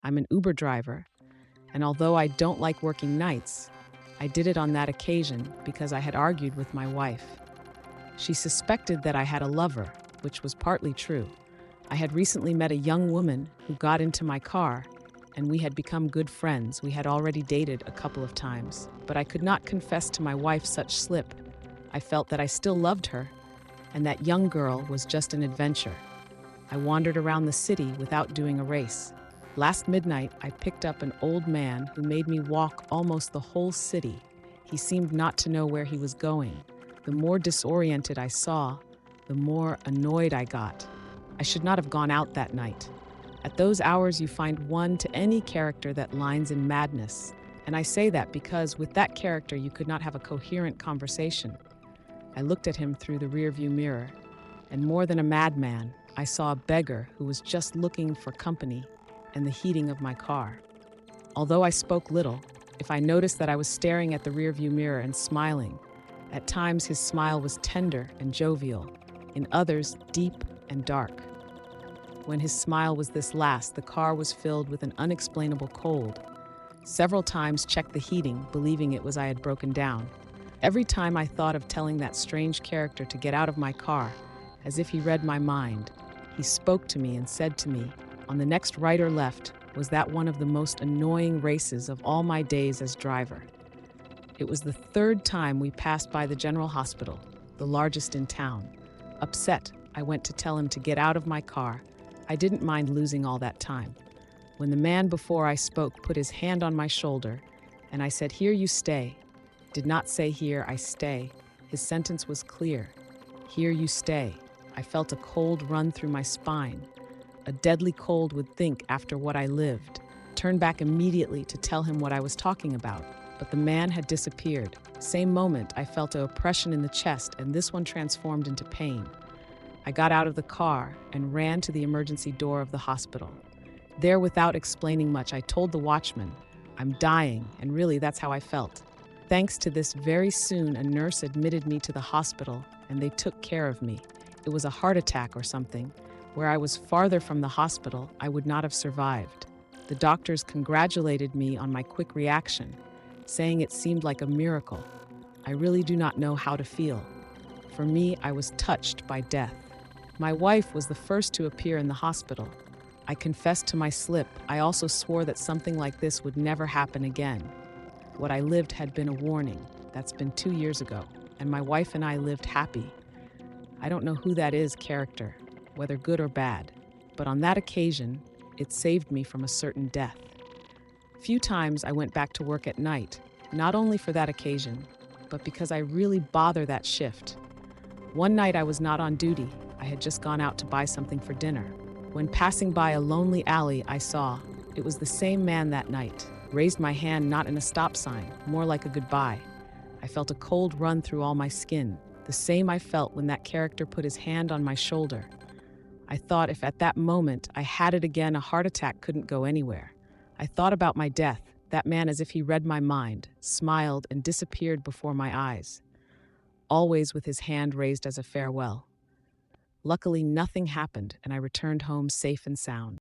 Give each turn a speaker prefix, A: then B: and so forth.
A: I'm an Uber driver, and although I don't like working nights, I did it on that occasion because I had argued with my wife. She suspected that I had a lover, which was partly true. I had recently met a young woman who got into my car, and we had become good friends. We had already dated a couple of times, but I could not confess to my wife such slip. I felt that I still loved her, and that young girl was just an adventure. I wandered around the city without doing a race. Last midnight, I picked up an old man who made me walk almost the whole city. He seemed not to know where he was going. The more disoriented I saw, the more annoyed I got. I should not have gone out that night. At those hours, you find one to any character that lines in madness. And I say that because with that character, you could not have a coherent conversation. I looked at him through the rearview mirror, and more than a madman, I saw a beggar who was just looking for company and the heating of my car. Although I spoke little, if I noticed that I was staring at the rearview mirror and smiling, at times his smile was tender and jovial, in others deep and dark. When his smile was this last, the car was filled with an unexplainable cold. Several times checked the heating, believing it was I had broken down. Every time I thought of telling that strange character to get out of my car, as if he read my mind, he spoke to me and said to me, on the next right or left, was that one of the most annoying races of all my days as driver. It was the third time we passed by the General Hospital, the largest in town. Upset, I went to tell him to get out of my car. I didn't mind losing all that time. When the man before I spoke put his hand on my shoulder, and I said, "Here you stay," did not say, "Here I stay." His sentence was clear. "Here you stay." I felt a cold run through my spine. A deadly cold would think after what I lived. Turned back immediately to tell him what I was talking about, but the man had disappeared. Same moment, I felt an oppression in the chest, and this one transformed into pain. I got out of the car and ran to the emergency door of the hospital. There, without explaining much, I told the watchman, "I'm dying," and really that's how I felt. Thanks to this, very soon a nurse admitted me to the hospital, and they took care of me. It was a heart attack or something. Where I was farther from the hospital, I would not have survived. The doctors congratulated me on my quick reaction, saying it seemed like a miracle. I really do not know how to feel. For me, I was touched by death. My wife was the first to appear in the hospital. I confessed to my slip. I also swore that something like this would never happen again. What I lived had been a warning. That's been 2 years ago, and my wife and I lived happy. I don't know who that is character, whether good or bad, but on that occasion, it saved me from a certain death. Few times I went back to work at night, not only for that occasion, but because I really bother that shift. One night I was not on duty. I had just gone out to buy something for dinner. When passing by a lonely alley, I saw it was the same man that night. Raised my hand not in a stop sign, more like a goodbye. I felt a cold run through all my skin, the same I felt when that character put his hand on my shoulder. I thought if at that moment I had it again, a heart attack couldn't go anywhere. I thought about my death. That man, as if he read my mind, smiled and disappeared before my eyes, always with his hand raised as a farewell. Luckily, nothing happened, and I returned home safe and sound.